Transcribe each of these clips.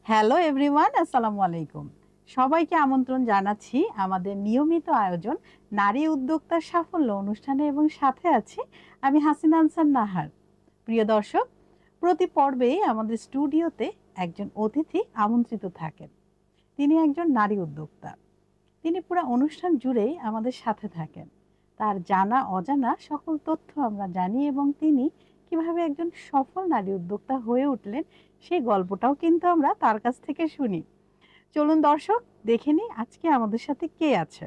Hello everyone, আসসালামু আলাইকুম। সবাইকে আমন্ত্রণ জানাচ্ছি আমাদের নিয়মিত আয়োজন নারী উদ্যোক্তার সাফল্য অনুষ্ঠানে এবং সাথে আছি আমি হাসিনা আনসার নাহার। প্রিয় দর্শক, প্রতি পর্বেই আমাদের স্টুডিওতে একজন অতিথি আমন্ত্রিত থাকেন। তিনি একজন নারী উদ্যোক্তা। তিনি পুরো অনুষ্ঠান জুড়েই আমাদের সাথে থাকেন। তার জানা অজানা সকল তথ্য আমরা জানি এবং তিনি কিভাবে একজন সফল নারী উদ্যোক্তা হয়ে উঠলেন সেই গল্পটাও কিন্তু আমরা তার কাছ থেকে শুনি। চলুন দর্শক, দেখে নিই আজকে আমাদের সাথে কে আছে।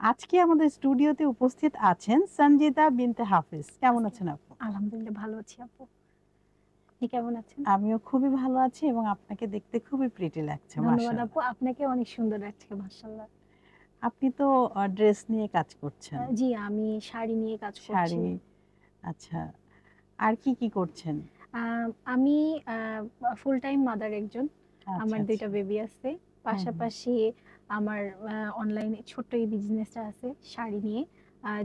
আজকে আমাদের স্টুডিওতে উপস্থিত আছেন সঞ্জিতা বিনতে হাফিজ। কেমন আছেন আপু? আলহামদুলিল্লাহ ভালো আছি আপু। আপনি কেমন আছেন? আমিও খুবই ভালো আছি এবং আপনাকে দেখতে খুবই প্রিটি লাগছে, ধন্যবাদ আপু। মাশাআল্লাহ। আপনাকে অনেক সুন্দর লাগছে মাশাআল্লাহ। আপনি তো ড্রেস নিয়ে কাজ করছেন, জি, আমি শাড়ি নিয়ে কাজ করছি। শাড়ি। আচ্ছা, আর কি কি করছেন? আ আমি আ ফুল টাইম মাদার একজন। আচ্ছা আমার ২ টা আচ্ছা। বেবি আছে। হুম হুম। পাশাপাশি আমার অনলাইনে ছোট্ট এই বিজনেসটা আছে শাড়ি নিয়ে।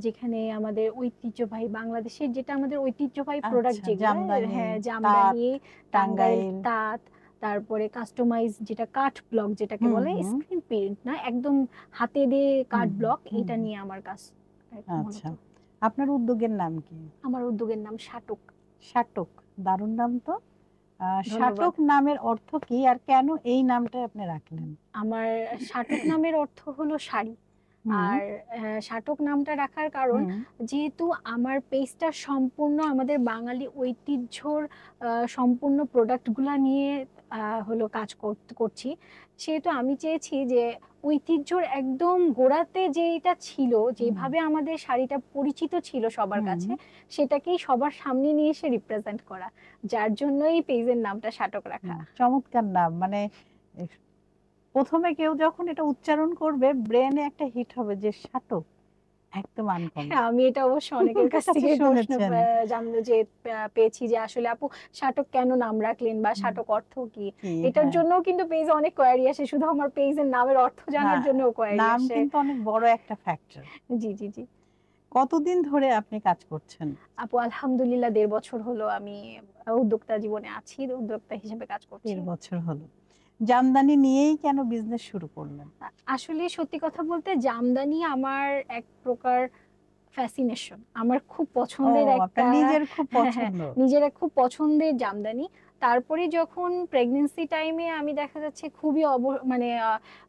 যেখানে আমাদের ঐতিহ্যবাহী বাংলাদেশের যেটা আমাদের ঐতিহ্যবাহী প্রোডাক্ট আচ্ছা, যেগুলা, জামদানি, হ্যাঁ, তাঁত, জামদানি, টাঙ্গাইল টাঙ্গাইল। তাঁত, তারপরে কাস্টমাইজ যেটা কাঠ ব্লক যেটাকে হুম বলে, হুম। স্ক্রিন প্রিন্ট না, একদম হাতে দিয়ে হুম কাঠ হুম। ব্লক, হুম এটা হুম। নিয়ে আমার কাজ আচ্ছা, মূলত। আপনার উদ্যোগের নাম কি? আমার উদ্যোগের নাম শাটক। শাটক, দারুণ নাম তো। ধন্যবাদ। শাটক নামের অর্থ কি আর কেন এই নামটা আপনি রাখলেন? আমার শাটক নামের অর্থ হলো শাড়ি। হুম আর শাটক নামটা রাখার কারণ, হুম। যেহেতু আমার পেজটা সম্পূর্ণ আমাদের বাঙালি ঐতিহ্যর সম্পূর্ণ প্রোডাক্টগুলা নিয়ে হলো কাজ করছি, সেহেতু আমি চেয়েছি যে ঐতিহ্যর একদম গোড়াতে যেটা ছিল, হুম যেভাবে আমাদের শাড়িটা পরিচিত ছিল সবার হুম। কাছে, সেটাকেই সবার সামনে নিয়ে এসে রিপ্রেজেন্ট করা। যার জন্যই পেজের নামটা শাটক রাখা। চমৎকার নাম। মানে প্রথমে কেউ যখন এটা উচ্চারণ করবে ব্রেনে একটা হিট হবে যে শাটক, একদম আনকমন। হ্যাঁ, আমি এটা অবশ্য অনেকের কাছ কাছে থেকে প্রশ্ন শুনেছেন। জানতে যে পেয়েছি যে আসলে আপু শাটক কেন নাম রাখলেন বা হুম, শাটক অর্থ কি? কি, এটার হ্যাঁ। জন্যও কিন্তু পেজে অনেক কোয়েরি আসে। শুধু আমার পেজের নামের অর্থ জানার হ্যাঁ, জন্যও কোয়েরি নাম আসে। কিন্তু অনেক বড় একটা ফ্যাক্টর। জি, জি, জি। কতদিন ধরে আপনি কাজ করছেন? আপু আলহামদুলিল্লাহ ১.৫ বছর হলো আমি উদ্যোক্তা জীবনে আছি। উদ্যোক্তা হিসেবে কাজ করছি। ১.৫ বছর হলো। জামদানি নিয়েই কেন বিজনেস শুরু করলেন? আসলে সত্যি কথা বলতে জামদানি আমার এক প্রকার ফ্যাসিনেশন। আমার খুব ও, পছন্দের আপনার একটা, নিজের খুব হ্যাঁ, হ্যাঁ, পছন্দ। নিজের এক খুব পছন্দের জামদানি। তারপরে যখন প্রেগন্যান্সি টাইমে আমি দেখা যাচ্ছে খুবই মানে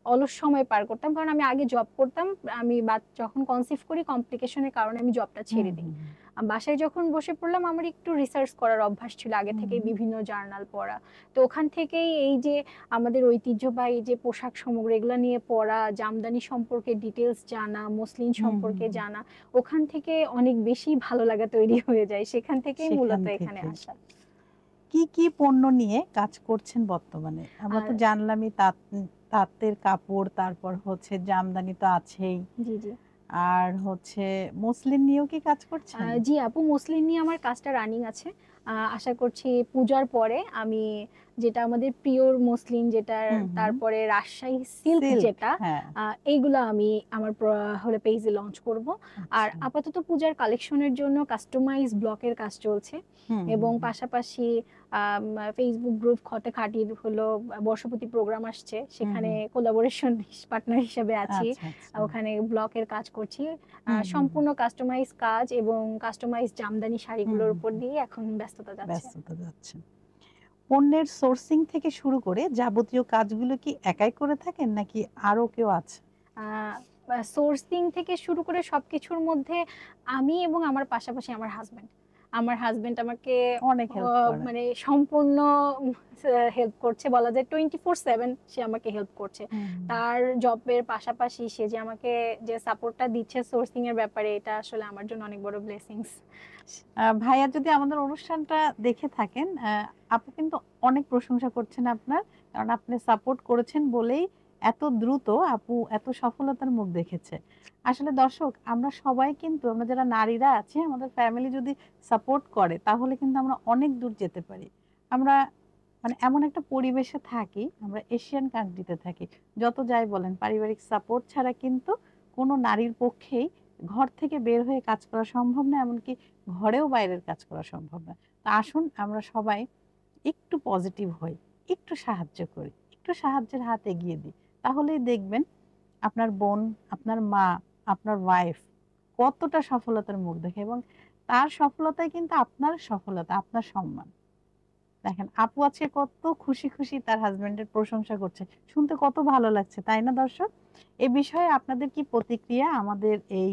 অলস সময় পার করতাম। কারণ আমি আগে জব করতাম। আমি যখন কনসিভ করি কমপ্লিকেশন এর কারণে আমি জবটা হুম ছেড়ে দিই। হুম হুম। বাসায় যখন বসে পড়লাম আমার একটু রিসার্চ করার অভ্যাস ছিল আগে হুম থেকেই, হুম। বিভিন্ন জার্নাল পড়া। তো ওখান থেকেই এই যে আমাদের ঐতিহ্যবাহী যে পোশাক সামগ্রী এগুলা নিয়ে পড়া, জামদানি সম্পর্কে ডিটেইলস জানা, মসলিন হুম হুম সম্পর্কে হুম। জানা, ওখান থেকে অনেক বেশি ভালো লাগা তৈরি হয়ে যায়। সেখান থেকেই সেখান মূলত এখানে থেকে আসা। কি কি পণ্য নিয়ে কাজ করছেন বর্তমানে? আমরা আর তো জানলামই তাঁতের কাপড়, তারপর হচ্ছে জামদানি তো আছেই। জি, জি। আর হচ্ছে মসলিন নিয়েও কি কাজ করছেন? জি আপু, মসলিন নিয়ে আমার কাজটা রানিং আছে। আশা করছি পূজার পরে আমি যেটা আমাদের পিওর মসলিন যেটার, হুম হুম। তারপরে রাজশাহী সিল্ক সিল্ক, যেটা, হ্যাঁ। এইগুলা আমি আমার হলো পেজে লঞ্চ করব। আর আচ্ছা। আপাতত পূজার কালেকশনের জন্য কাস্টমাইজ ব্লকের কাজ চলছে হুম এবং হুম হুম। পাশাপাশি ফেসবুক গ্রুপ খটে খাটির হলো বর্ষপতি প্রোগ্রাম আসছে, হুম সেখানে হুম। কোলাবোরেশন পার্টনার হিসেবে আছি। আচ্ছা আচ্ছা। ওখানে ব্লকের কাজ করছি। হুম হুম হুম। সম্পূর্ণ কাস্টমাইজ কাজ এবং কাস্টমাইজ জামদানি হুম শাড়িগুলোর হুম উপর হুম। দিয়ে এখন ব্যস্ততা যাচ্ছে। ব্যস্ততা যাচ্ছে। পণ্যের সোর্সিং থেকে শুরু করে যাবতীয় কাজগুলো কি একাই করে থাকেন নাকি আরো কেউ আছে? সোর্সিং থেকে শুরু করে সবকিছুর মধ্যে আমি এবং আমার পাশাপাশি আমার হাজবেন্ড, আমাকে অনেক হেল্প করে। মানে সম্পূর্ণ হেল্প করছে, বলা যায় 24/7 সে আমাকে হেল্প করছে। হুম হুম। তার জবের পাশাপাশি সে যে আমাকে যে সাপোর্টটা দিচ্ছে সোর্সিং এর ব্যাপারে, এটা আসলে আমার জন্য অনেক বড় ব্লেসিংস। ভাইয়া যদি আমাদের অনুষ্ঠানটা দেখে থাকেন, আপু কিন্তু অনেক প্রশংসা করছেন আপনার। কারণ আপনি সাপোর্ট করেছেন বলেই এত দ্রুত আপু এত সফলতার মুখ দেখেছে। আসলে দর্শক, আমরা সবাই কিন্তু, আমরা যারা নারীরা আছি, আমাদের ফ্যামিলি যদি সাপোর্ট করে তাহলে কিন্তু আমরা অনেক দূর যেতে পারি। আমরা মানে এমন একটা পরিবেশে থাকি, আমরা এশিয়ান কান্ট্রিতে থাকি। যত যাই বলেন, পারিবারিক সাপোর্ট ছাড়া কিন্তু কোনো নারীর পক্ষেই ঘর থেকে বের হয়ে কাজ করা সম্ভব না, এমনকি ঘরেও বাইরের কাজ করা সম্ভব না। তো আসুন আমরা সবাই একটু পজিটিভ হই, একটু সাহায্য করি, একটু সাহায্যের হাত এগিয়ে দিই, তাহলেই দেখবেন আপনার বোন, আপনার মা, আপনার ওয়াইফ কতটা সফলতার মুখ দেখে, এবং তার সফলতাই কিন্তু আপনার সফলতা, আপনার সম্মান। দেখেন আপু আজকে কত খুশি খুশি তার হাজবেন্ডের প্রশংসা করছে, শুনতে কত ভালো লাগছে, তাই না দর্শক? এ বিষয়ে আপনাদের কি প্রতিক্রিয়া আমাদের এই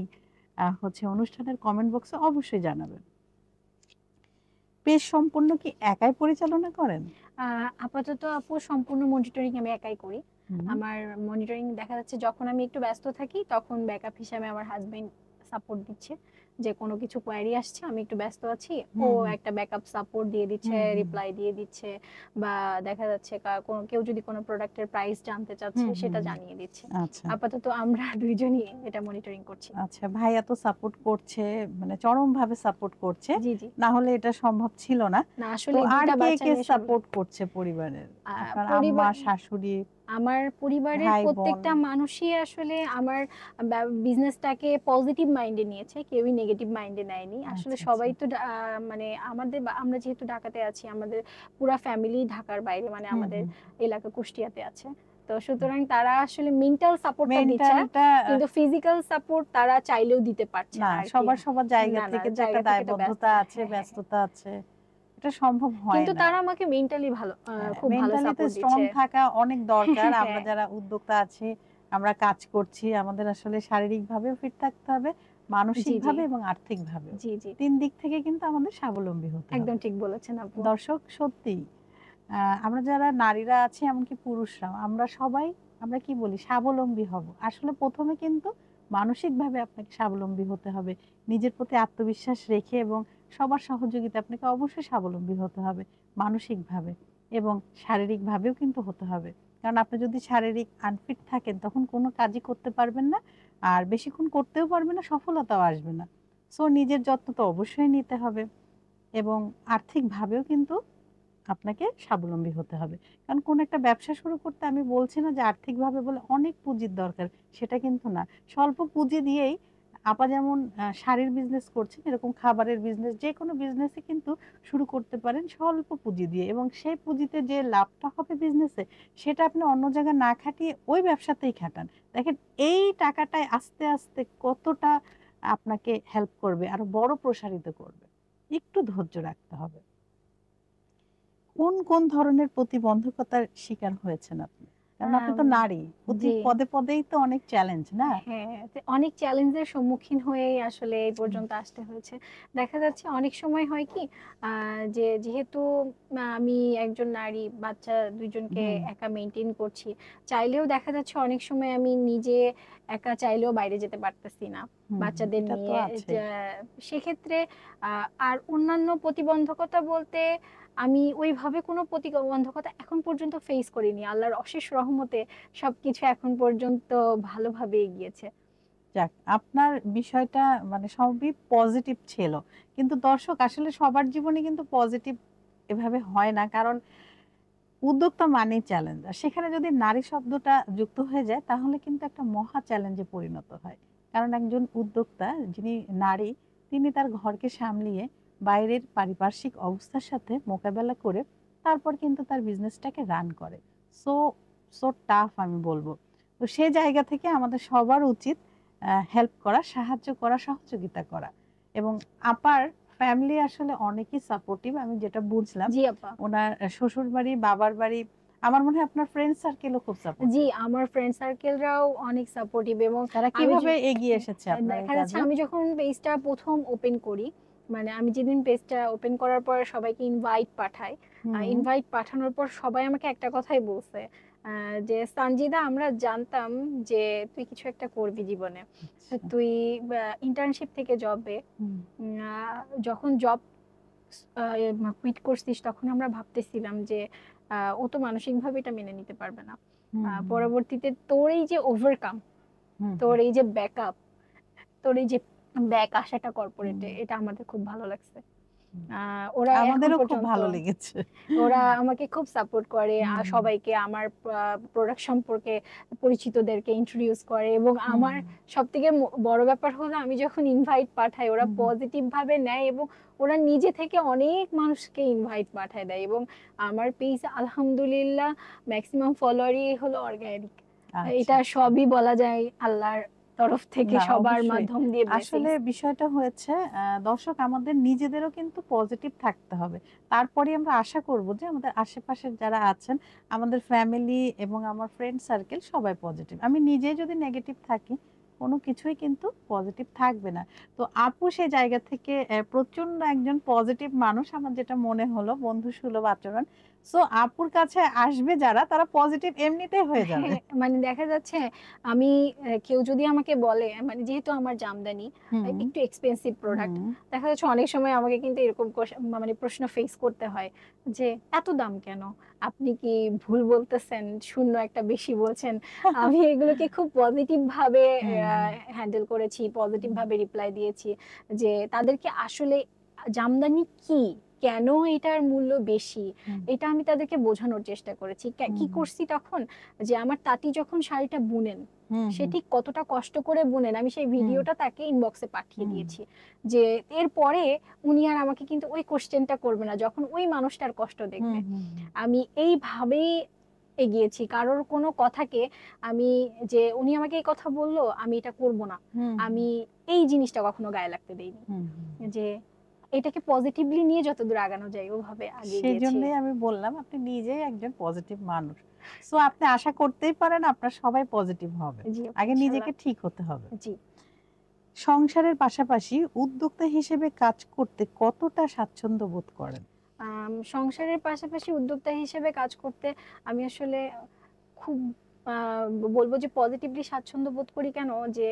অনুষ্ঠানের কমেন্ট বক্সে অবশ্যই জানাবেন। পেজ সম্পূর্ণ কি একাই পরিচালনা করেন? আপাতত আপু সম্পূর্ণ মনিটরিং আমি একাই করি। হুম। আমার মনিটরিং দেখা যাচ্ছে যখন আমি একটু ব্যস্ত থাকি তখন ব্যাকআপ হিসাবে আমার হাজবেন্ড সাপোর্ট দিচ্ছে, যে কোনো কিছু কোয়ারি আসছে আমি একটু ব্যস্ত আছি, ও হুম, হুম, একটা ব্যাকআপ সাপোর্ট দিয়ে দিচ্ছে, হুম, হুম, রিপ্লাই দিয়ে দিচ্ছে, বা দেখা যাচ্ছে কোনো কেউ যদি কোনো প্রোডাক্টের প্রাইস জানতে চাচ্ছে হুম, সেটা হুম। জানিয়ে দিচ্ছে। আচ্ছা আপাতত আমরা দুইজনই এটা মনিটরিং করছি। আচ্ছা, ভাই এত সাপোর্ট করছে, মানে চরমভাবে সাপোর্ট করছে, জি জি। না হলে এটা সম্ভব ছিল না। না তো আসলে আর দুইটা কে বাচ্চা কে নিয়ে সাপোর্ট করছে পরিবারের? আপনার আম্মা, পরিবার, শাশুড়ি, আমার পরিবারের ভাই বোন? প্রত্যেকটা মানুষই আসলে আমার বিজনেসটাকে পজিটিভ মাইন্ডে নিয়েছে, কেউই নেগেটিভ মাইন্ডে নেয়নি। আসলে আচ্ছা আচ্ছা। সবাই তো মানে আমাদের আমরা যেহেতু ঢাকাতে আছি, আমাদের পুরা ফ্যামিলি ঢাকার বাইরে, মানে হুম আমাদের হুম। এলাকা কুষ্টিয়াতে আছে। তো সুতরাং তারা আসলে মেন্টাল সাপোর্টটা দিচ্ছে, মেন্টালটা কিন্তু ফিজিক্যাল সাপোর্ট তারা চাইলেও দিতে পারছে না, না আর কি। সবার সবার জায়গা না না, থেকে তো একটা জায়গা থেকে তো ব্যস্ত, দায়বদ্ধতা আছে, হ্যাঁ হ্যাঁ হ্যাঁ। ব্যস্ততা আছে, এটা সম্ভব হয় কিন্তু না। তারা আমাকে মেন্টালি ভালো, খুব ভালো মেন্টালি তো সাপোর্ট স্ট্রং দিচ্ছে। থাকা অনেক দরকার। হ্যাঁ আমরা হ্যাঁ। যারা উদ্যোক্তা আছি, আমরা কাজ করছি, আমাদের আসলে শারীরিকভাবেও ফিট থাকতে হবে, জি জি। মানসিকভাবে এবং আর্থিকভাবেও। জি জি। ৩ দিক থেকে কিন্তু আমাদের স্বাবলম্বী হতে একদম হবে। ঠিক বলেছেন আপু। দর্শক সত্যি আমরা যারা নারীরা আছি, এমনকি পুরুষরাও, আমরা সবাই আমরা কি বলি স্বাবলম্বী হব। আসলে ১ম এ কিন্তু মানসিকভাবে আপনাকে স্বাবলম্বী হতে হবে। নিজের প্রতি আত্মবিশ্বাস রেখে এবং সবার সহযোগিতা আপনাকে অবশ্যই স্বাবলম্বী হতে হবে মানসিকভাবে, এবং শারীরিকভাবেও কিন্তু হতে হবে। কারণ আপনি যদি শারীরিক আনফিট থাকেন তখন কোনো কাজই করতে পারবেন না। আর বেশিক্ষণ করতেও পারবেন না, সফলতাও আসবে না। সো নিজের যত্ন তো অবশ্যই নিতে হবে, এবং আর্থিকভাবেও কিন্তু আপনাকে স্বাবলম্বী হতে হবে। কারণ কোন একটা ব্যবসা শুরু করতে আমি বলছি না যে আর্থিকভাবে বলে অনেক পুঁজির দরকার, সেটা কিন্তু না। স্বল্প পুঁজি দিয়েই আপা যেমন শাড়ির বিজনেস করছেন, এরকম খাবারের বিজনেস, যেকোনো বিজনেসই কিন্তু শুরু করতে পারেন স্বল্প পুঁজি দিয়ে, এবং সেই পুঁজিতে যে লাভটা হবে বিজনেসে, সেটা আপনি অন্য জায়গায় না খাটিয়ে ওই ব্যবসাতেই খাটান। দেখেন এই টাকাটাই আস্তে আস্তে কতটা আপনাকে হেল্প করবে, আরো বড় প্রসারিত করবে। একটু ধৈর্য রাখতে হবে। কোন কোন ধরনের প্রতিবন্ধকতার শিকার হয়েছেন আপনি? কারণ আপনি আম, তো নারী। প্রতি জি পদে পদেই তো অনেক চ্যালেঞ্জ, না? হ্যাঁ, তো অনেক চ্যালেঞ্জের সম্মুখীন হয়েই আসলে এই হুম, পর্যন্ত আসতে হয়েছে। দেখা যাচ্ছে অনেক সময় হয় কি, যে যেহেতু আমি একজন নারী, বাচ্চা দুইজনকে হুম, একা মেনটেন করছি, চাইলেও দেখা যাচ্ছে অনেক সময় আমি নিজে একা চাইলেও বাইরে যেতে পারতেছি না হুম, বাচ্চাদের এটা তো নিয়ে। আছেই। সেক্ষেত্রে আর অন্যান্য প্রতিবন্ধকতা বলতে আমি ওইভাবে কোনো প্রতিবন্ধকতা এখন পর্যন্ত ফেস করিনি। আল্লাহর অশেষ রহমতে সবকিছু এখন পর্যন্ত ভালোভাবে এগিয়েছে। যাক, আপনার বিষয়টা মানে সবই পজিটিভ ছিল। কিন্তু দর্শক আসলে সবার জীবনে কিন্তু পজিটিভ এভাবে হয় না। কারণ উদ্যোক্তা মানেই চ্যালেঞ্জ। আর সেখানে যদি নারী শব্দটা যুক্ত হয়ে যায় তাহলে কিন্তু একটা মহা চ্যালেঞ্জে পরিণত হয়। কারণ একজন উদ্যোক্তা যিনি নারী, তিনি তার ঘরকে সামলিয়ে বাইরের পারিপার্শ্বিক অবস্থার সাথে মোকাবেলা করে তারপর কিন্তু তার বিজনেসটাকে রান করে। সো সো টাফ আমি বলব। তো সে জায়গা থেকে আমাদের সবার উচিত হেল্প করা, সাহায্য করা, সহযোগিতা করা। এবং আপার ফ্যামিলি আসলে অনেকই সাপোর্টিভ, আমি যেটা বুঝলাম। জি আপা। উনার শ্বশুরবাড়ি, বাবার বাড়ি, আমার মনে হয় আপনার ফ্রেন্ড সার্কেলও খুব জি, সাপোর্টিভ। আমার ফ্রেন্ড সার্কেলরাও অনেক সাপোর্টিভ, এবং তারা আমি কিভাবে এগিয়ে এসেছে আপনার এই দেখা যাচ্ছে কাজে? আমি যখন পেজটা প্রথম ওপেন করি, মানে আমি যেদিন পেজটা ওপেন করার পর সবাইকে ইনভাইট পাঠাই, হুম, ইনভাইট পাঠানোর পর সবাই আমাকে একটা কথাই বলছে, যে সানজিদা আমরা জানতাম যে তুই কিছু একটা করবি জীবনে, আচ্ছা, তুই ইন্টার্নশিপ থেকে জবে, হুম, যখন জব কুইট করছিস তখন আমরা ভাবতেছিলাম যে ও তো মানসিকভাবে এটা মেনে নিতে পারবে না। হুম, হুম, পরবর্তীতে তোর এই যে ওভারকাম, হুম, তোর এই যে ব্যাকআপ, তোর এই যে ব্যাক আসাটা হুম, কর্পোরেটে, এটা আমাদের খুব ভালো লাগছে। ওরা এখন আমাদেরও খুব পর্যন্ত ভালো লেগেছে। ওরা আমাকে খুব সাপোর্ট করে, আর হুম, সবাইকে আমার প্রোডাক্ট সম্পর্কে পরিচিতদেরকে ইন্ট্রোডিউস করে। এবং হুম, আমার সব থেকে বড় ব্যাপার হলো, আমি যখন ইনভাইট পাঠাই ওরা হুম, পজিটিভ ভাবে নেয়, এবং ওরা নিজে থেকে অনেক মানুষকে ইনভাইট পাঠায় দেয়। এবং আমার পেজ আলহামদুলিল্লাহ ম্যাক্সিমাম ফলোয়ারই হলো অর্গানিক। আচ্ছা এটা আচ্ছা। সবই বলা যায় আল্লাহর তরফ থেকে, না সবার অবশ্যই। মাধ্যম দিয়ে আসলে ব্লেসিংস। বিষয়টা হয়েছে দর্শক আমাদের নিজেদেরও কিন্তু পজিটিভ থাকতে হবে। তারপরেই আমরা আশা করব যে আমাদের আশেপাশের যারা আছেন, আমাদের ফ্যামিলি এবং আমার ফ্রেন্ড সার্কেল সবাই পজিটিভ। আমি নিজেই যদি নেগেটিভ থাকি, কোনো কিছুই কিন্তু পজিটিভ থাকবে না। তো আপু সেই জায়গা থেকে প্রচন্ড একজন পজিটিভ মানুষ আমার যেটা মনে হলো, বন্ধুসুলভ আচরণ। সো আপুর কাছে আসবে যারা তারা পজিটিভ এমনিতেই হয়ে যাবে। হ্যাঁ, মানে দেখা যাচ্ছে আমি কেউ যদি আমাকে বলে, মানে যেহেতু আমার জামদানি হুম, একটু এক্সপেন্সিভ প্রোডাক্ট, হুম। দেখা যাচ্ছে অনেক সময় আমাকে কিন্তু এরকম মানে প্রশ্ন ফেস করতে হয় যে এত দাম কেন, আপনি কি ভুল বলতেছেন, শূন্য একটা বেশি বলছেন। আমি এগুলোকে খুব পজিটিভ ভাবে হুম, হুম, হ্যান্ডেল করেছি, পজিটিভ হুম, ভাবে রিপ্লাই দিয়েছি, যে তাদেরকে আসলে জামদানি কি, কেন এটার মূল্য বেশি, হুম, এটা আমি তাদেরকে বোঝানোর চেষ্টা করেছি। কি হুম, করছি তখন, যে আমার তাঁতি যখন শাড়িটা বুনেন, হুম, সে হুম, ঠিক কতটা কষ্ট করে বুনেন, আমি সেই হুম, ভিডিওটা তাকে ইনবক্সে পাঠিয়ে হুম, দিয়েছি। যে এরপরে উনি আর আমাকে কিন্তু ওই কোশ্চেনটা করবে না যখন ওই মানুষটার কষ্ট হুম, দেখবে। হুম, আমি এইভাবেই এগিয়েছি, কারোর কোনো কথাকে আমি, যে উনি আমাকে এই কথা বললো আমি এটা করব না, হুম, আমি এই জিনিসটা কখনো গায়ে লাগতে দেইনি। হুম, হুম, হুম। যে এটাকে পজিটিভলি নিয়ে যতদূর আগানো যায় ওভাবে আগিয়ে গিয়েছি। সেজন্যই আমি বললাম আপনি নিজেই একজন পজিটিভ মানুষ। সো আপনি আশা করতেই পারেন আপনার সবাই পজিটিভ হবে। জি আপু, আগে ইনশাল্লাহ। নিজেকে ঠিক হতে হবে। জি। সংসারের পাশাপাশি উদ্যোক্তা হিসেবে কাজ করতে কতটা স্বাচ্ছন্দ্য বোধ করেন? সংসারের পাশাপাশি উদ্যোক্তা হিসেবে কাজ করতে আমি আসলে খুব বলবো যে পজিটিভলি স্বাচ্ছন্দ্য বোধ করি। কেন যে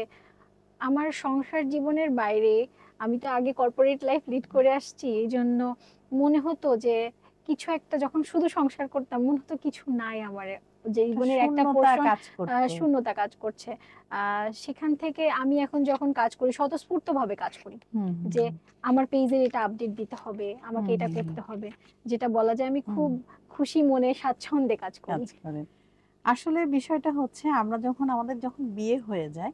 আমার সংসার জীবনের বাইরে, আমি তো আগে কর্পোরেট লাইফ লিড করে আসছি, এই জন্য মনে হতো যে কিছু একটা, যখন শুধু সংসার করতাম মনে হতো কিছু নাই আমার, যে একটা জীবনের একটা শূন্যতা পোর্শন কাজ করত। শূন্যতা কাজ করছে। সেখান থেকে আমি এখন যখন কাজ করি স্বতঃস্ফূর্ত ভাবে কাজ করি, হুম, হুম, যে আমার পেজের এটা আপডেট দিতে হবে, আমাকে হুম, এটা হুম, হুম, করতে হবে, যেটা বলা যায় আমি হুম, খুব খুশি মনে স্বাচ্ছন্দ্যে কাজ করি। কাজ করেন। আসলে বিষয়টা হচ্ছে আমরা যখন আমাদের যখন বিয়ে হয়ে যায়,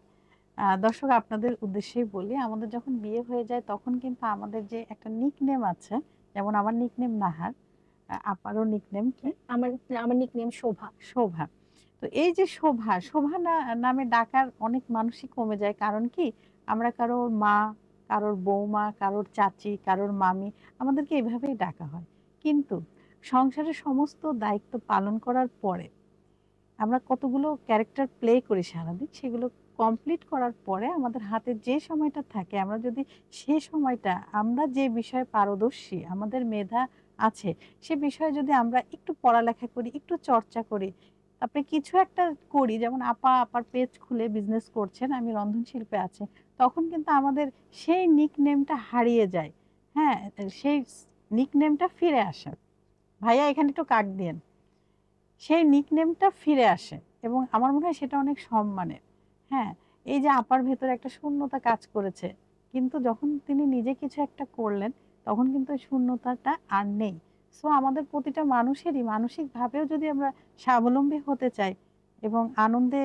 দর্শক আপনাদের উদ্দেশ্যেই বলি, আমাদের যখন বিয়ে হয়ে যায় তখন কিন্তু আমাদের যে একটা নিকনেম আছে, যেমন আমার নিকনেম নাহার, আপারও নিকনেম কি? আমার আমার নিকনেম শোভা। শোভা। তো এই যে শোভা, শোভা নামে ডাকার অনেক মানুষই কমে যায়। কারণ কি? আমরা কারোর মা, কারোর বৌমা, কারোর চাচি, কারোর মামি আমাদেরকে এভাবেই ডাকা হয়। কিন্তু সংসারের সমস্ত দায়িত্ব পালন করার পরে আমরা কতগুলো ক্যারেক্টার প্লে করি সারাদিন, সেগুলো কমপ্লিট করার পরে আমাদের হাতে যে সময়টা থাকে আমরা যদি সে সময়টা আমরা যে বিষয়ে পারদর্শী, আমাদের মেধা আছে, সে বিষয়ে যদি আমরা একটু পড়ালেখা করি, একটু চর্চা করি, তারপরে কিছু একটা করি, যেমন আপার পেজ খুলে বিজনেস করছেন, আমি রন্ধনশিল্পে আছি, তখন কিন্তু আমাদের সেই নিকনেমটা হারিয়ে যায়। হ্যাঁ, সেই নিকনেমটা ফিরে আসে। ভাইয়া এখানে একটু কাট দিয়েন। সেই নিকনেমটা ফিরে আসে এবং আমার মনে হয় সেটা অনেক সম্মানের। হ্যাঁ, এই যে আপার ভেতরে একটা শূন্যতা কাজ করেছে, কিন্তু যখন তিনি নিজে কিছু একটা করলেন তখন কিন্তু ওই শূন্যতাটা আর নেই। সো আমাদের প্রতিটা মানুষেরই মানসিকভাবেও যদি আমরা স্বাবলম্বী হতে চাই এবং আনন্দে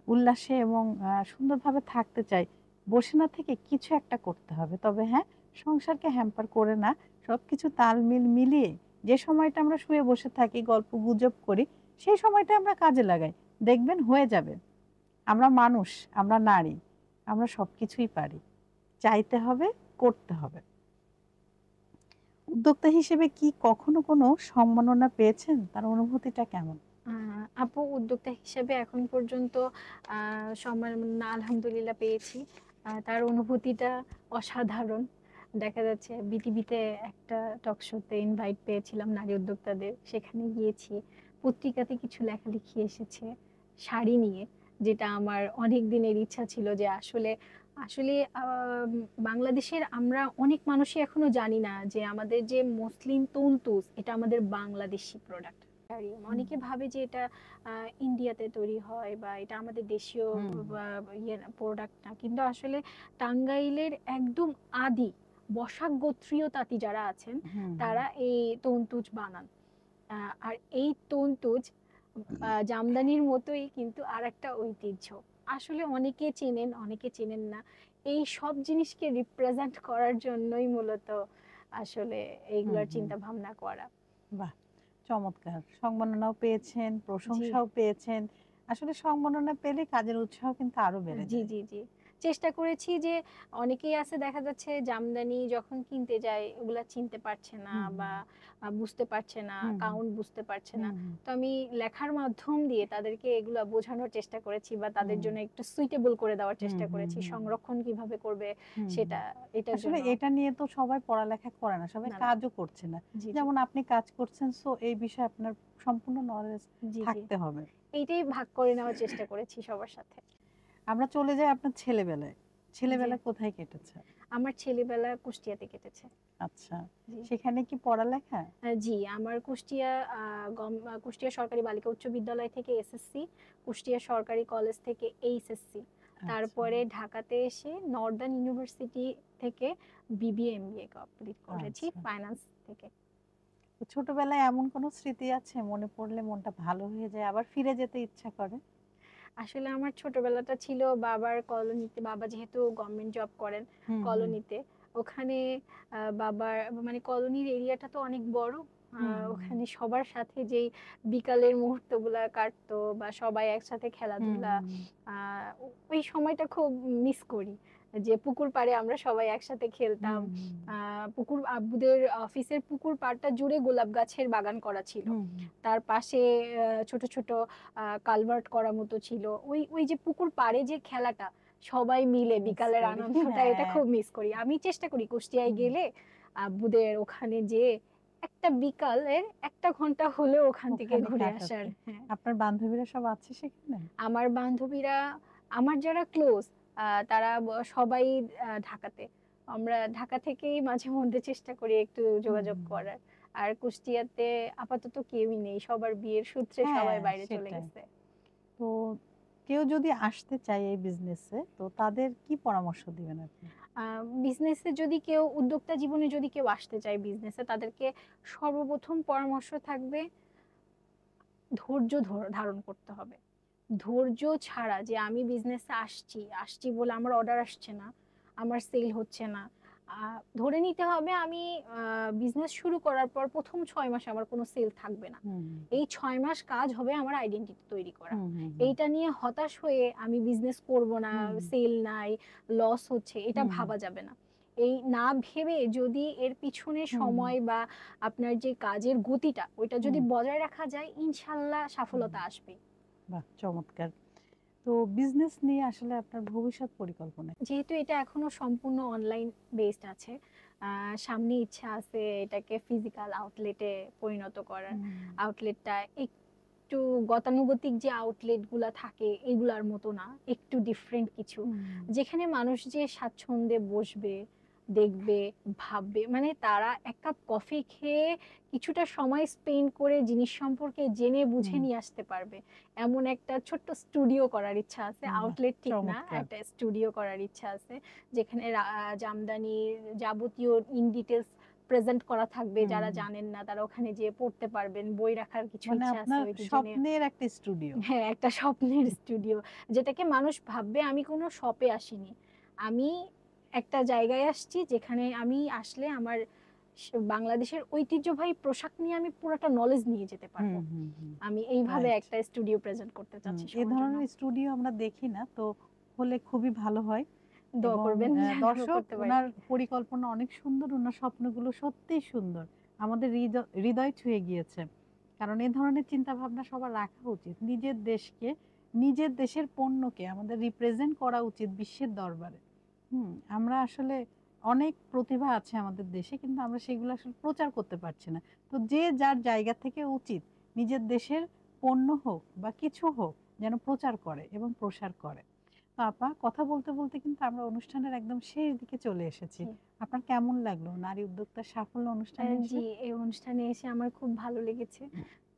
উল্লাসে এবং সুন্দরভাবে থাকতে চাই, বসে না থেকে কিছু একটা করতে হবে। তবে হ্যাঁ, সংসারকে হ্যাম্পার করে না, সবকিছু তালমিল মিলিয়ে যে সময়টা আমরা শুয়ে বসে থাকি, গল্প গুজব করি, সেই সময়টা আমরা কাজে লাগাই। দেখবেন হয়ে যাবে। আমরা মানুষ, আমরা নারী, আমরা সবকিছুই পারি। চাইতে হবে, করতে হবে। উদ্যোক্তা হিসেবে কি কখনো কোনো সম্মাননা পেয়েছেন? তার অনুভূতিটা কেমন? আপু, উদ্যোক্তা হিসেবে এখন পর্যন্ত সম্মাননা আলহামদুলিল্লাহ পেয়েছি। তার অনুভূতিটা অসাধারণ। দেখা যাচ্ছে বিটিভিতে একটা টক শোতে ইনভাইট পেয়েছিলাম নারী উদ্যোক্তাদের, সেখানে গিয়েছি। পত্রিকাতে কিছু লেখালেখি এসেছে শাড়ি নিয়ে, যেটা আমার অনেক দিনের ইচ্ছা ছিল, যে আসলে আসলে বাংলাদেশের আমরা অনেক মানুষই এখনো জানি না যে আমাদের যে মসলিন তুলতুস এটা আমাদের বাংলাদেশি প্রোডাক্ট। হুম, অনেকে ভাবে যে এটা ইন্ডিয়াতে তৈরি হয় বা এটা আমাদের দেশীয় হুম, বা ইয়ে প্রোডাক্ট না, কিন্তু আসলে টাঙ্গাইলের একদম আদি বসাক গোত্রীয় তাঁতি যারা আছেন হুম, তারা এই তন্তুজ বানান। আর এই তন্তুজ জামদানির মতোই কিন্তু আর একটা ঐতিহ্য। আসলে অনেকে চেনেন, অনেকে চেনেন না। এই সব জিনিসকে রিপ্রেজেন্ট করার জন্যই মূলত আসলে হুম, এইগুলোর হুম। চিন্তা ভাবনা করা। বাহ, চমৎকার! সম্মাননাও পেয়েছেন, জি, প্রশংসাও পেয়েছেন। আসলে সম্মাননা পেলে কাজের উৎসাহ কিন্তু আরো বেড়ে জি, যায়। জি, জি। চেষ্টা করেছি যে অনেকেই আছে দেখা যাচ্ছে জামদানি যখন কিনতে যায় ওগুলা চিনতে পারছে না হুম, বা হুম, বুঝতে পারছে না, হুম, হুম, কাউন্ট বুঝতে পারছে না। হুম, হুম, তো আমি লেখার মাধ্যম দিয়ে তাদেরকে এগুলা বোঝানোর চেষ্টা করেছি বা তাদের হুম, জন্য একটু সুইটেবল করে দেওয়ার হুম, চেষ্টা হুম, করেছি। হুম, সংরক্ষণ কিভাবে করবে হুম, হুম। সেটা, এটার আসলে জন্য। এটা নিয়ে তো সবাই পড়ালেখা করে না, সবাই না, না। কাজও করছে না। জি, জি। যেমন আপনি কাজ করছেন, সো এই বিষয়ে আপনার সম্পূর্ণ নলেজ জি, জি। থাকতে হবে। এইটাই ভাগ করে নেওয়ার চেষ্টা করেছি সবার সাথে। আমরা চলে যাই আপনার ছেলেবেলায়। জি। ছেলেবেলা কোথায় কেটেছে? আমার ছেলেবেলা কুষ্টিয়াতে কেটেছে। আচ্ছা। জি। সেখানে কি পড়ালেখা? জি, আমার কুষ্টিয়া কুষ্টিয়া সরকারি বালিকা উচ্চ বিদ্যালয় থেকে এসএসসি, কুষ্টিয়া সরকারি কলেজ থেকে এইচএসসি। আচ্ছা, তারপরে ঢাকাতে এসে নর্দার্ন ইউনিভার্সিটি থেকে বিবিএ এমবিএ কমপ্লিট করেছি আচ্ছা। ফাইন্যান্স থেকে। তো ছোটবেলায় এমন কোনো স্মৃতি আছে মনে পড়লে মনটা ভালো হয়ে যায়, আবার ফিরে যেতে ইচ্ছা করে? আসলে আমার ছোটবেলাটা ছিল বাবার কলোনিতে, বাবা যেহেতু গভর্নমেন্ট জব করেন হুম, হুম, কলোনিতে, ওখানে বাবার মানে কলোনির এরিয়াটা তো অনেক বড়। হুম, হুম, ওখানে সবার সাথে যেই বিকালের মুহূর্তগুলা কাটতো বা সবাই একসাথে হুম, খেলাধুলা, হুম, ওই সময়টা খুব মিস করি। যে পুকুর পাড়ে আমরা সবাই একসাথে খেলতাম। হুম, হুম, পুকুর, আব্বুদের অফিসের পুকুর পাড়টা জুড়ে গোলাপ গাছের বাগান করা ছিল। হুম, হুম। তার পাশে ছোট ছোট কালভার্ট করা মতো ছিল। ওই ওই যে পুকুর পাড়ে যে খেলাটা সবাই মিলে মিস বিকালের করি। আনন্দটা, এটা হ্যাঁ। খুব মিস করি। আমি চেষ্টা করি কুষ্টিয়ায় হুম। গেলে আব্বুদের ওখানে যে একটা বিকালের ১ ঘন্টা হলেও ওখান থেকে ওখানে ঘুরে আসার। কাটাতে। হ্যাঁ। আপনার বান্ধবীরা সব আছে সেখানে? আমার বান্ধবীরা, আমার যারা ক্লোজ, তারা সবাই ঢাকাতে। আমরা ঢাকা থেকেই মাঝে মধ্যে চেষ্টা করি একটু হুম, যোগাযোগ হুম, হুম। করার। আর কুষ্টিয়াতে আপাতত কেউই নেই, সবার বিয়ের সূত্রে হ্যাঁ, সবাই বাইরে চলে সেটাই। গেছে। তো কেউ যদি আসতে চায় এই বিজনেসে, তো তাদের কি পরামর্শ দিবেন আপনি? বিজনেসে যদি কেউ, উদ্যোক্তা জীবনে যদি কেউ আসতে চায় বিজনেসে, তাদেরকে সর্বপ্রথম পরামর্শ থাকবে ধৈর্য ধারণ করতে হবে। ধৈর্য ছাড়া যে আমি বিজনেসে আসছি, আসছি বলে আমার অর্ডার আসছে না, আমার সেল হচ্ছে না। ধরে নিতে হবে আমি বিজনেস শুরু করার পর ১ম ৬ মাসে আমার কোনো সেল থাকবে না। হুম, এই ৬ মাস কাজ হবে আমার আইডেন্টিটি তৈরি করা। হুম, হুম, হুম, এইটা নিয়ে হতাশ হয়ে আমি বিজনেস করব না, হুম, সেল নাই, লস হচ্ছে, এটা হুম, হুম, ভাবা যাবে না। এই না ভেবে যদি এর পিছনে হুম, হুম, সময় বা আপনার যে কাজের গতিটা ওইটা যদি হুম, বজায় রাখা যায়, ইনশাল্লাহ হুম। সফলতা আসবে। বাহ, চমৎকার! তো বিজনেস নিয়ে আসলে আপনার ভবিষ্যৎ পরিকল্পনা কি? যেহেতু এটা এখনো সম্পূর্ণ অনলাইন বেসড আছে, সামনে ইচ্ছা আছে এটাকে ফিজিক্যাল আউটলেটে পরিণত করার। হুম, আউটলেটটা একটু গতানুগতিক যে আউটলেট গুলা থাকে এগুলার মতো না, একটু ডিফারেন্ট কিছু, হুম, যেখানে মানুষ যে স্বাচ্ছন্দ্যে বসবে, দেখবে, ভাববে, মানে তারা এক কাপ কফি খেয়ে কিছুটা সময় স্পেন্ড করে জিনিস সম্পর্কে জেনে বুঝে হুম, নিয়ে আসতে পারবে। এমন একটা ছোট্ট স্টুডিও করার ইচ্ছা আছে। বাহ, আউটলেট ঠিক না, চমৎকার! একটা স্টুডিও করার ইচ্ছা আছে, যেখানে জামদানির যাবতীয় ইন ডিটেলস প্রেজেন্ট করা থাকবে। হুম, যারা জানেন না তারা ওখানে যেয়ে পড়তে পারবেন। বই রাখার কিছু মানে ইচ্ছা আছে আপনার ঐতিহ্য নিয়ে। স্বপ্নের একটা স্টুডিও। হ্যাঁ, একটা স্বপ্নের স্টুডিও, যেটাকে মানুষ ভাববে আমি কোনো শপে আসিনি, আমি একটা জায়গায় আসছি যেখানে আমি আসলে আমার বাংলাদেশের ঐতিহ্যবাহী পোশাক নিয়ে আমি পুরোটা নলেজ নিয়ে যেতে হুম, পারবো। হুম, হুম, আমি এইভাবে রাইট। একটা স্টুডিও প্রেজেন্ট করতে হুম, চাচ্ছি এ সবার জন্য। ধরনের স্টুডিও আমরা দেখি না, তো হলে খুবই ভালো হয়। দোয়া এবং করবেন যেন দর্শক, করতে পারি। উনার পরিকল্পনা অনেক সুন্দর, উনার স্বপ্নগুলো সত্যিই সুন্দর। আমাদের হৃদয় ছুঁয়ে গিয়েছে। কারণ এ ধরনের চিন্তাভাবনা সবার রাখা উচিত। নিজের দেশকে, নিজের দেশের পণ্যকে আমাদের রিপ্রেজেন্ট করা উচিত বিশ্বের দরবারে। হুম, আমরা আসলে অনেক প্রতিভা আছে আমাদের দেশে, কিন্তু আমরা সেগুলো আসলে প্রচার করতে পারছি না। তো যে যার জায়গা থেকে উচিত নিজের দেশের পণ্য হোক বা কিছু হোক যেন প্রচার করে এবং প্রসার করে। তো আপা, কথা বলতে বলতে কিন্তু আমরা অনুষ্ঠানের একদম শেষ দিকে চলে এসেছি। জি। আপনার কেমন লাগলো নারী উদ্যোক্তার সাফল্য অনুষ্ঠানে এসে? জি, এই অনুষ্ঠানে এসে আমার খুব ভালো লেগেছে।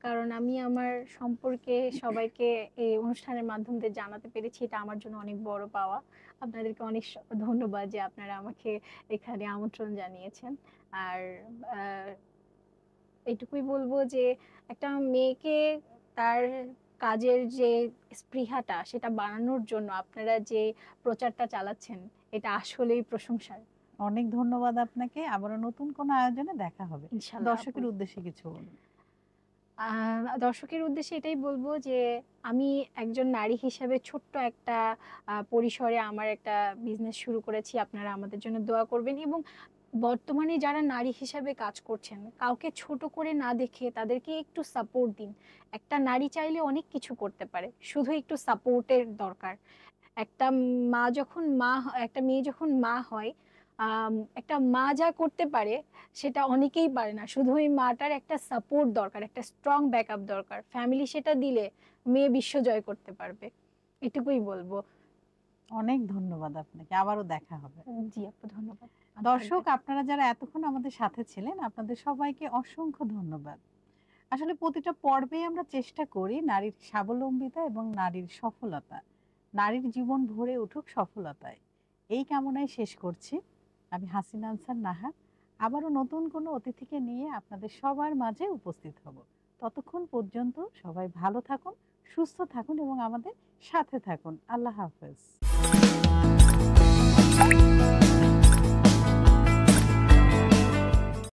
কারণ আমি আমার সম্পর্কে সবাইকে এই অনুষ্ঠানের মাধ্যম দিয়ে জানাতে পেরেছি, এটা আমার জন্য অনেক বড় পাওয়া। আপনাদেরকে অনেক ধন্যবাদ যে আপনারা আমাকে এখানে আমন্ত্রণ জানিয়েছেন। আর আহ, এইটুকুই বলবো যে একটা মেয়েকে তার কাজের যে স্পৃহাটা সেটা বাড়ানোর জন্য আপনারা যে প্রচারটা চালাচ্ছেন, এটা আসলেই প্রশংসার। অনেক ধন্যবাদ আপনাকে। আবারও নতুন কোনো আয়োজনে দেখা হবে। ইনশাল্লাহ আপু। দর্শকের উদ্দেশ্যে কিছু বলুন। দর্শকের উদ্দেশ্যে এটাই বলবো যে আমি একজন নারী হিসেবে ছোট্ট একটা পরিসরে আমার একটা বিজনেস শুরু করেছি। আপনারা আমাদের জন্য দোয়া করবেন, এবং বর্তমানে যারা নারী হিসেবে কাজ করছেন কাউকে ছোট করে না দেখে তাদেরকে একটু সাপোর্ট দিন। একটা নারী চাইলে অনেক কিছু করতে পারে, শুধু একটু সাপোর্টের দরকার। একটা একটা মেয়ে যখন মা হয়, একটা মা যা করতে পারে সেটা অনেকেই পারে না। শুধু ওই মাটার একটা সাপোর্ট দরকার, একটা স্ট্রং ব্যাকআপ দরকার। ফ্যামিলি সেটা দিলে মেয়ে বিশ্ব জয় করতে পারবে। এটুকুই বলবো। অনেক ধন্যবাদ আপনাকে। আবারও দেখা হবে। জি আপু, ধন্যবাদ। ভালো দর্শক, থাকবেন। আপনারা যারা এতক্ষণ আমাদের সাথে ছিলেন, আপনাদের সবাইকে অসংখ্য ধন্যবাদ। আসলে প্রতিটা পর্বেই আমরা চেষ্টা করি নারীর স্বাবলম্বিতা এবং নারীর সফলতা, নারীর জীবন ভরে উঠুক সফলতায়, এই কামনায় শেষ করছি। আমি হাসিনা আনসার নাহার। আবারও নতুন কোনো অতিথিকে নিয়ে আপনাদের সবার মাঝে উপস্থিত হব। ততক্ষণ পর্যন্ত সবাই ভালো থাকুন, সুস্থ থাকুন এবং আমাদের সাথে থাকুন। আল্লাহ হাফেজ।